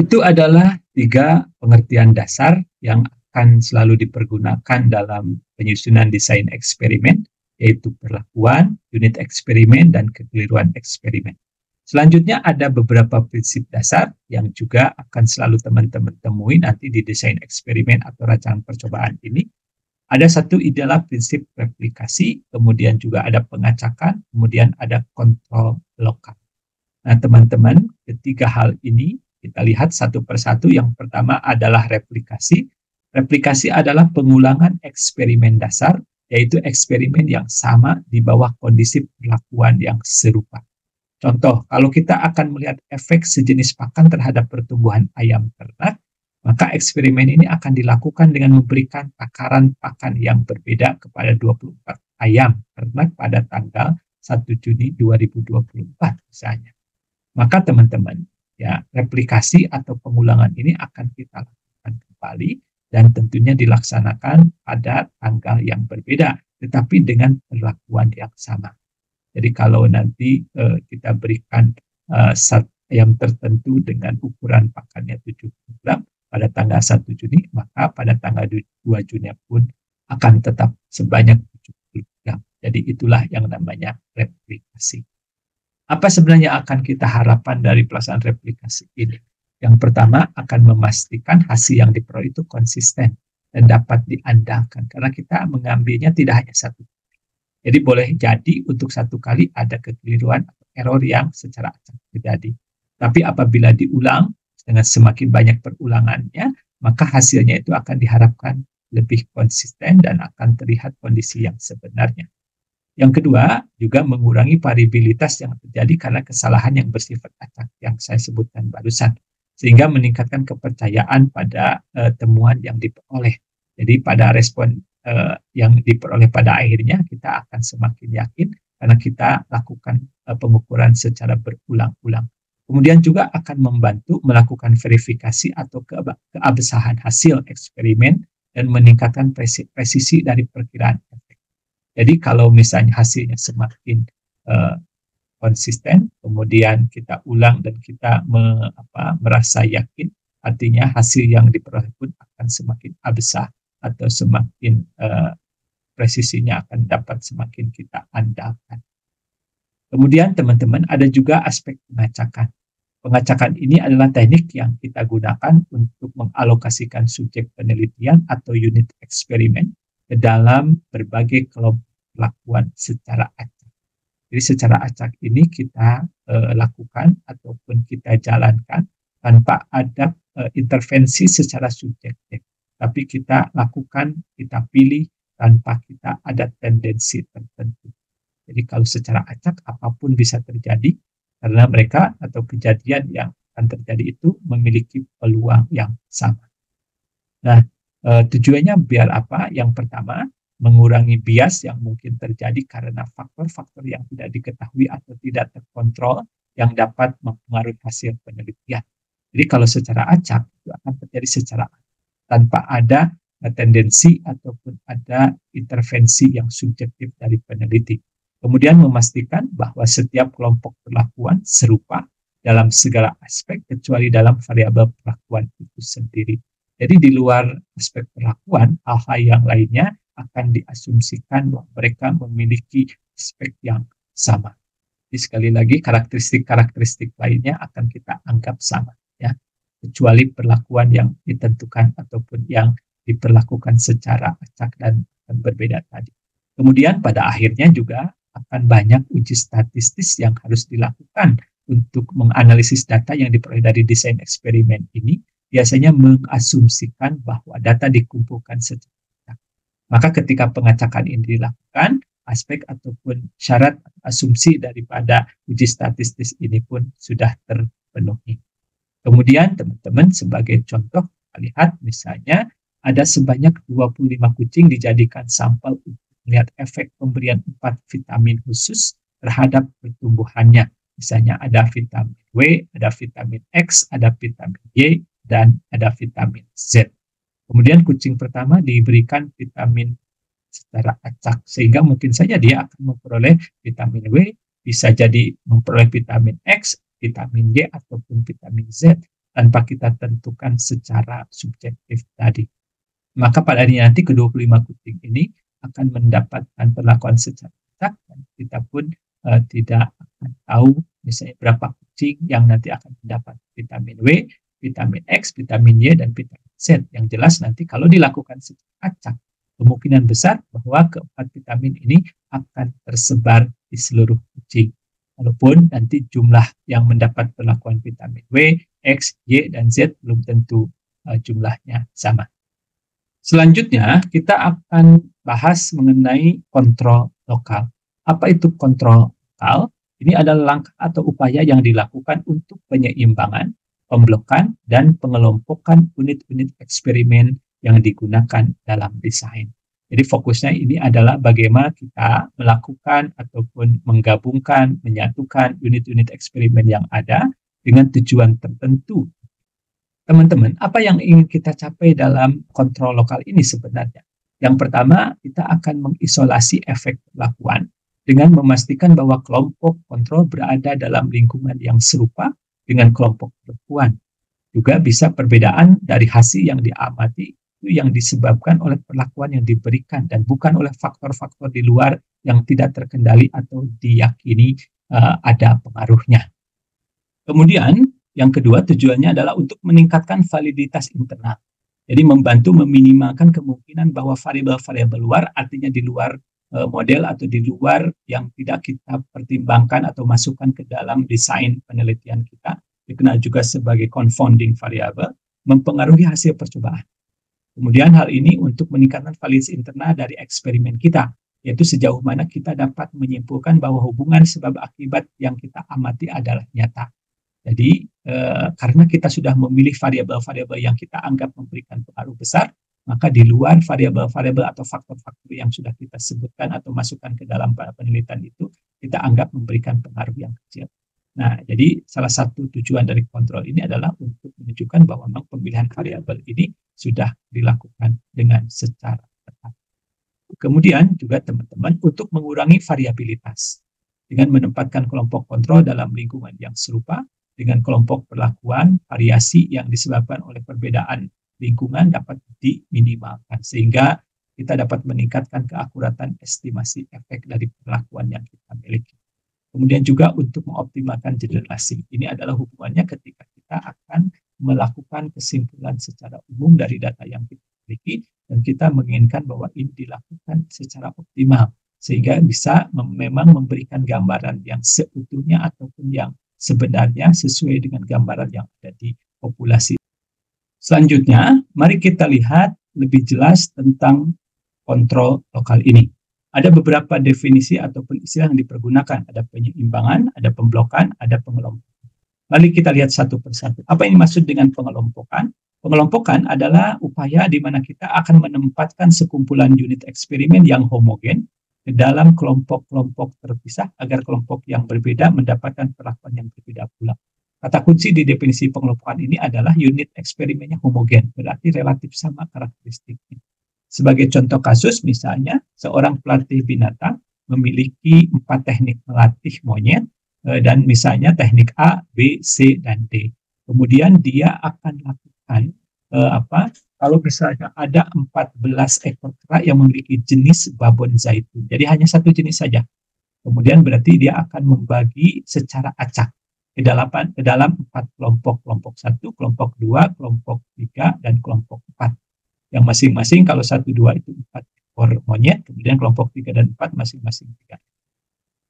Itu adalah 3 pengertian dasar yang akan selalu dipergunakan dalam penyusunan desain eksperimen, yaitu perlakuan, unit eksperimen, dan kekeliruan eksperimen. Selanjutnya ada beberapa prinsip dasar yang juga akan selalu teman-teman temui nanti di desain eksperimen atau rancangan percobaan ini. Ada satu adalah prinsip replikasi, kemudian juga ada pengacakan, kemudian ada kontrol lokal. Nah, teman-teman, ketiga hal ini kita lihat satu persatu. Yang pertama adalah replikasi. Replikasi adalah pengulangan eksperimen dasar, yaitu eksperimen yang sama di bawah kondisi perlakuan yang serupa. Contoh, kalau kita akan melihat efek sejenis pakan terhadap pertumbuhan ayam ternak, maka eksperimen ini akan dilakukan dengan memberikan takaran pakan yang berbeda kepada 24 ayam ternak pada tanggal 1 Juni 2024 misalnya. Maka teman-teman, ya, replikasi atau pengulangan ini akan kita lakukan kembali dan tentunya dilaksanakan pada tanggal yang berbeda, tetapi dengan perlakuan yang sama. Jadi kalau nanti kita berikan ayam tertentu dengan ukuran pakannya 70 gram pada tanggal 1 Juni, maka pada tanggal 2 Juni pun akan tetap sebanyak 70 gram. Jadi itulah yang namanya replikasi. Apa sebenarnya akan kita harapkan dari pelaksanaan replikasi ini? Yang pertama akan memastikan hasil yang diperoleh itu konsisten dan dapat diandalkan, karena kita mengambilnya tidak hanya satu. Jadi boleh jadi untuk satu kali ada kekeliruan atau error yang secara acak terjadi. Tapi apabila diulang dengan semakin banyak perulangannya, maka hasilnya itu akan diharapkan lebih konsisten dan akan terlihat kondisi yang sebenarnya. Yang kedua, juga mengurangi variabilitas yang terjadi karena kesalahan yang bersifat acak yang saya sebutkan barusan, sehingga meningkatkan kepercayaan pada temuan yang diperoleh. Jadi pada respon yang diperoleh pada akhirnya kita akan semakin yakin karena kita lakukan pengukuran secara berulang-ulang. Kemudian juga akan membantu melakukan verifikasi atau keabsahan hasil eksperimen dan meningkatkan presisi dari perkiraan efek. Jadi kalau misalnya hasilnya semakin konsisten, kemudian kita ulang dan kita merasa yakin, artinya hasil yang diperoleh pun akan semakin absah atau semakin presisinya akan dapat semakin kita andalkan. Kemudian teman-teman ada juga aspek pengacakan. Pengacakan ini adalah teknik yang kita gunakan untuk mengalokasikan subjek penelitian atau unit eksperimen ke dalam berbagai kelompok perlakuan secara acak. Jadi secara acak ini kita lakukan ataupun kita jalankan tanpa ada intervensi secara subjektif. Tapi kita lakukan, kita pilih tanpa kita ada tendensi tertentu. Jadi kalau secara acak apapun bisa terjadi karena mereka atau kejadian yang akan terjadi itu memiliki peluang yang sama. Nah, tujuannya biar apa? Yang pertama, mengurangi bias yang mungkin terjadi karena faktor-faktor yang tidak diketahui atau tidak terkontrol yang dapat mempengaruhi hasil penelitian. Jadi kalau secara acak itu akan terjadi secara tanpa ada tendensi ataupun ada intervensi yang subjektif dari peneliti. Kemudian memastikan bahwa setiap kelompok perlakuan serupa dalam segala aspek kecuali dalam variabel perlakuan itu sendiri. Jadi di luar aspek perlakuan, hal-hal yang lainnya akan diasumsikan bahwa mereka memiliki aspek yang sama. Jadi sekali lagi karakteristik-karakteristik lainnya akan kita anggap sama, ya, kecuali perlakuan yang ditentukan ataupun yang diperlakukan secara acak dan berbeda tadi. Kemudian pada akhirnya juga akan banyak uji statistis yang harus dilakukan untuk menganalisis data yang diperoleh dari desain eksperimen ini, biasanya mengasumsikan bahwa data dikumpulkan secara acak. Maka ketika pengacakan ini dilakukan, aspek ataupun syarat asumsi daripada uji statistis ini pun sudah terpenuhi. Kemudian teman-teman sebagai contoh, lihat misalnya ada sebanyak 25 kucing dijadikan sampel untuk melihat efek pemberian 4 vitamin khusus terhadap pertumbuhannya. Misalnya ada vitamin W, ada vitamin X, ada vitamin Y, dan ada vitamin Z. Kemudian kucing pertama diberikan vitamin secara acak, sehingga mungkin saja dia akan memperoleh vitamin W, bisa jadi memperoleh vitamin X, vitamin Y, ataupun vitamin Z. tanpa kita tentukan secara subjektif tadi. Maka pada akhirnya nanti ke-25 kucing ini akan mendapatkan perlakuan secara acak dan kita pun tidak akan tahu misalnya berapa kucing yang nanti akan mendapat vitamin W, vitamin X, vitamin Y, dan vitamin Z. Yang jelas nanti kalau dilakukan secara acak, kemungkinan besar bahwa keempat vitamin ini akan tersebar di seluruh kucing. Walaupun nanti jumlah yang mendapat perlakuan vitamin W, X, Y, dan Z belum tentu jumlahnya sama. Selanjutnya, kita akan bahas mengenai kontrol lokal. Apa itu kontrol lokal? Ini adalah langkah atau upaya yang dilakukan untuk penyeimbangan, pemblokan, dan pengelompokan unit-unit eksperimen yang digunakan dalam desain. Jadi fokusnya ini adalah bagaimana kita melakukan ataupun menggabungkan, menyatukan unit-unit eksperimen yang ada dengan tujuan tertentu. Teman-teman, apa yang ingin kita capai dalam kontrol lokal ini sebenarnya? Yang pertama, kita akan mengisolasi efek perlakuan dengan memastikan bahwa kelompok kontrol berada dalam lingkungan yang serupa dengan kelompok perlakuan. Juga bisa perbedaan dari hasil yang diamati itu yang disebabkan oleh perlakuan yang diberikan dan bukan oleh faktor-faktor di luar yang tidak terkendali atau diyakini ada pengaruhnya. Kemudian, yang kedua tujuannya adalah untuk meningkatkan validitas internal. Jadi membantu meminimalkan kemungkinan bahwa variabel-variabel luar, artinya di luar model atau di luar yang tidak kita pertimbangkan atau masukkan ke dalam desain penelitian kita, dikenal juga sebagai confounding variable, mempengaruhi hasil percobaan. Kemudian hal ini untuk meningkatkan validitas internal dari eksperimen kita, yaitu sejauh mana kita dapat menyimpulkan bahwa hubungan sebab akibat yang kita amati adalah nyata. Jadi karena kita sudah memilih variabel-variabel yang kita anggap memberikan pengaruh besar, maka di luar variabel-variabel atau faktor-faktor yang sudah kita sebutkan atau masukkan ke dalam penelitian itu, kita anggap memberikan pengaruh yang kecil. Nah, jadi salah satu tujuan dari kontrol ini adalah untuk menunjukkan bahwa memang pemilihan variabel ini sudah dilakukan dengan secara tepat. Kemudian juga teman-teman untuk mengurangi variabilitas dengan menempatkan kelompok kontrol dalam lingkungan yang serupa dengan kelompok perlakuan, variasi yang disebabkan oleh perbedaan lingkungan dapat diminimalkan sehingga kita dapat meningkatkan keakuratan estimasi efek dari perlakuan yang kita miliki. Kemudian juga untuk mengoptimalkan generalisasi. Ini adalah hubungannya ketika kita akan melakukan kesimpulan secara umum dari data yang kita miliki dan kita menginginkan bahwa ini dilakukan secara optimal sehingga bisa memang memberikan gambaran yang seutuhnya ataupun yang sebenarnya sesuai dengan gambaran yang ada di populasi. Selanjutnya, mari kita lihat lebih jelas tentang kontrol lokal ini. Ada beberapa definisi ataupun istilah yang dipergunakan. Ada penyeimbangan, ada pemblokan, ada pengelompokan. Mari kita lihat satu persatu. Apa yang dimaksud dengan pengelompokan? Pengelompokan adalah upaya di mana kita akan menempatkan sekumpulan unit eksperimen yang homogen ke dalam kelompok-kelompok terpisah agar kelompok yang berbeda mendapatkan perlakuan yang berbeda pula. Kata kunci di definisi pengelompokan ini adalah unit eksperimennya homogen, berarti relatif sama karakteristiknya. Sebagai contoh kasus, misalnya seorang pelatih binatang memiliki 4 teknik melatih monyet dan misalnya teknik A, B, C, dan D. Kemudian dia akan lakukan kalau misalnya ada 14 ekor kera yang memiliki jenis babon zaitun. Jadi hanya satu jenis saja. Kemudian berarti dia akan membagi secara acak ke dalam 4 kelompok. Kelompok 1, kelompok 2, kelompok 3, dan kelompok 4. Yang masing-masing kalau 1, 2 itu 4 ekor monyet. Kemudian kelompok 3 dan 4 masing-masing 3.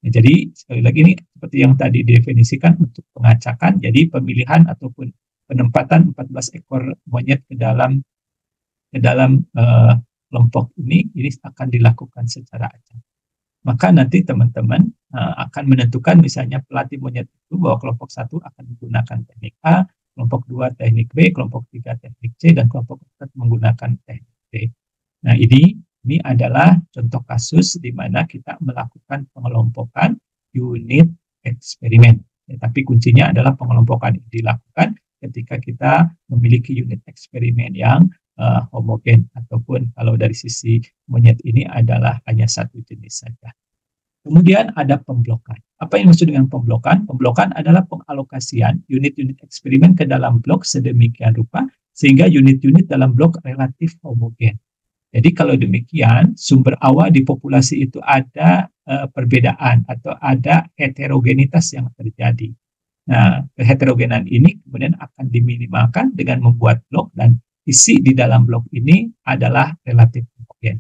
Nah, jadi sekali lagi ini seperti yang tadi didefinisikan untuk pengacakan. Jadi pemilihan ataupun penempatan 14 ekor monyet ke dalam kelompok ini akan dilakukan secara acak. Maka nanti teman-teman akan menentukan misalnya pelatih monyet itu bahwa kelompok 1 akan menggunakan teknik A, kelompok 2 teknik B, kelompok 3 teknik C, dan kelompok 4 menggunakan teknik D. Nah ini adalah contoh kasus di mana kita melakukan pengelompokan unit eksperimen. Ya, tapi kuncinya adalah pengelompokan yang dilakukan ketika kita memiliki unit eksperimen yang homogen ataupun kalau dari sisi monyet ini adalah hanya satu jenis saja. Kemudian ada pemblokan. Apa yang dimaksud dengan pemblokan? Pemblokan adalah pengalokasian unit-unit eksperimen ke dalam blok sedemikian rupa sehingga unit-unit dalam blok relatif homogen. Jadi kalau demikian, sumber awal di populasi itu ada perbedaan atau ada heterogenitas yang terjadi. Nah, keheterogenan ini kemudian akan diminimalkan dengan membuat blok dan isi di dalam blok ini adalah relatif homogen.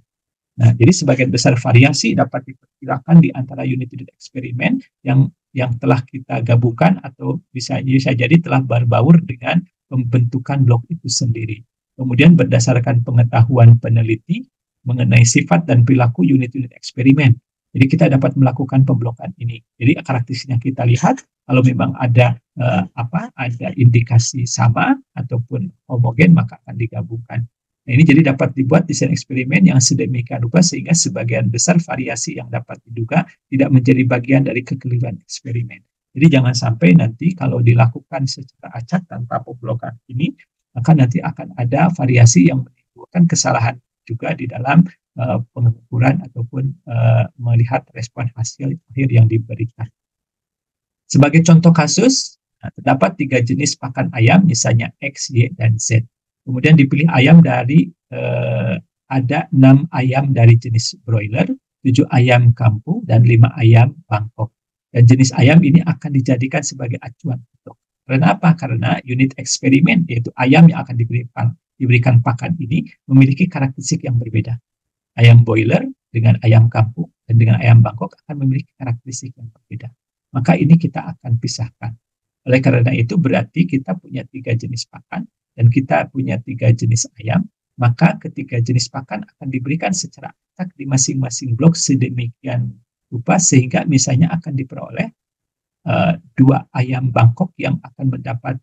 Nah, jadi sebagian besar variasi dapat diperkirakan di antara unit-unit eksperimen yang telah kita gabungkan atau bisa jadi telah berbaur dengan pembentukan blok itu sendiri. Kemudian berdasarkan pengetahuan peneliti mengenai sifat dan perilaku unit-unit eksperimen. Jadi kita dapat melakukan pemblokan ini. Jadi karakteristiknya kita lihat kalau memang ada ada indikasi sama ataupun homogen maka akan digabungkan. Nah, ini jadi dapat dibuat desain eksperimen yang sedemikian rupa sehingga sebagian besar variasi yang dapat diduga tidak menjadi bagian dari kekeliruan eksperimen. Jadi jangan sampai nanti kalau dilakukan secara acak tanpa pemblokan ini, maka nanti akan ada variasi yang menimbulkan kesalahan juga di dalam pengukuran ataupun melihat respon hasil akhir yang diberikan. Sebagai contoh kasus, terdapat 3 jenis pakan ayam, misalnya X, Y, dan Z. Kemudian dipilih ayam dari ada 6 ayam dari jenis broiler, 7 ayam kampung, dan 5 ayam Bangkok. Dan jenis ayam ini akan dijadikan sebagai acuan. Karena apa? Karena unit eksperimen, yaitu ayam yang akan diberikan pakan ini, memiliki karakteristik yang berbeda. Ayam broiler dengan ayam kampung dan dengan ayam Bangkok akan memiliki karakteristik yang berbeda. Maka ini kita akan pisahkan. Oleh karena itu berarti kita punya 3 jenis pakan, dan kita punya 3 jenis ayam, maka ketiga jenis pakan akan diberikan secara acak di masing-masing blok sedemikian rupa sehingga misalnya akan diperoleh 2 ayam Bangkok yang akan mendapat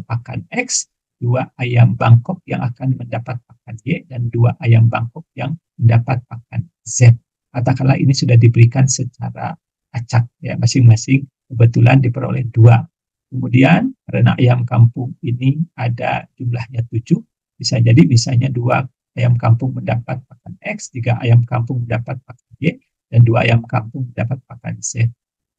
pakan X, 2 ayam Bangkok yang akan mendapat pakan Y, dan 2 ayam Bangkok yang mendapat pakan Z. Katakanlah ini sudah diberikan secara acak, ya masing-masing kebetulan diperoleh 2. Kemudian karena ayam kampung ini ada jumlahnya 7, bisa jadi misalnya 2 ayam kampung mendapat pakan X, 3 ayam kampung mendapat pakan Y, dan 2 ayam kampung mendapat pakan Z.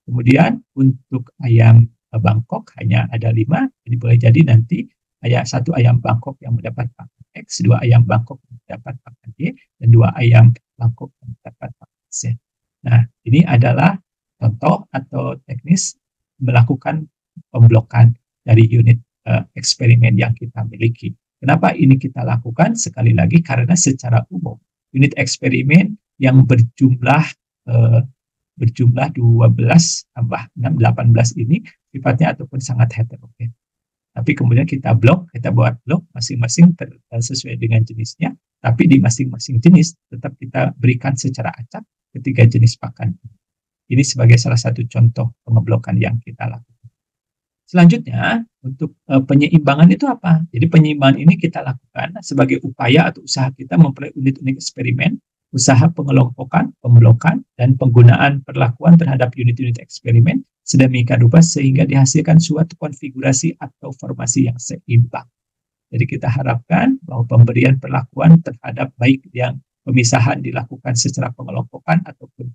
Kemudian untuk ayam Bangkok hanya ada 5, jadi boleh jadi nanti 1 ayam Bangkok yang mendapat pakan X, 2 ayam Bangkok yang mendapat pakan Y, dan 2 ayam Bangkok yang mendapat pakan Z. Nah, ini adalah contoh atau teknis melakukan pemblokan dari unit eksperimen yang kita miliki. Kenapa ini kita lakukan? Sekali lagi karena secara umum unit eksperimen yang berjumlah 12 tambah 6, 18 ini sifatnya ataupun sangat heterogen. Tapi kemudian kita buat blok masing-masing sesuai dengan jenisnya, tapi di masing-masing jenis tetap kita berikan secara acak ketiga jenis pakan. Ini sebagai salah satu contoh pengeblokan yang kita lakukan. Selanjutnya, untuk penyeimbangan itu apa? Jadi penyeimbangan ini kita lakukan sebagai upaya atau usaha kita memperoleh unit-unit eksperimen, usaha pengelompokan, pemblokan, dan penggunaan perlakuan terhadap unit-unit eksperimen sedemikian rupa sehingga dihasilkan suatu konfigurasi atau formasi yang seimbang. Jadi kita harapkan bahwa pemberian perlakuan terhadap baik yang pemisahan dilakukan secara pengelompokan ataupun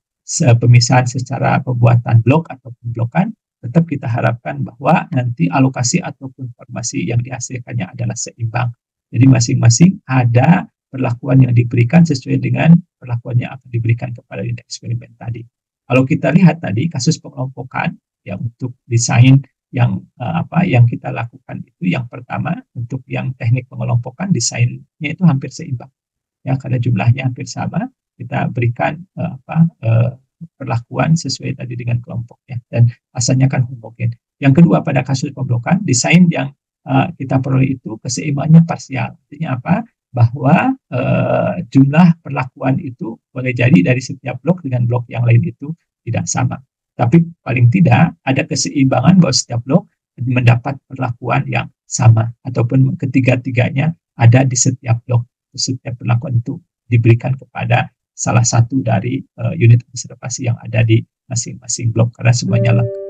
pemisahan secara pembuatan blok atau pemblokan, tetap kita harapkan bahwa nanti alokasi ataupun formasi yang dihasilkannya adalah seimbang. Jadi masing-masing ada perlakuan yang diberikan sesuai dengan perlakuan yang akan diberikan kepada unit eksperimen tadi. Kalau kita lihat tadi kasus pengelompokan yang untuk desain yang kita lakukan itu yang pertama untuk yang teknik pengelompokan desainnya itu hampir seimbang. Ya, karena jumlahnya hampir sama, kita berikan perlakuan sesuai tadi dengan kelompoknya dan asalnya kan homogen. Yang kedua pada kasus pemblokan desain yang kita peroleh itu keseimbangannya parsial. Artinya apa? Bahwa jumlah perlakuan itu boleh jadi dari setiap blok dengan blok yang lain itu tidak sama. Tapi paling tidak ada keseimbangan bahwa setiap blok mendapat perlakuan yang sama ataupun ketiga-tiganya ada di setiap blok. Setiap perlakuan itu diberikan kepada salah satu dari unit observasi yang ada di masing-masing blok karena semuanya lengkap.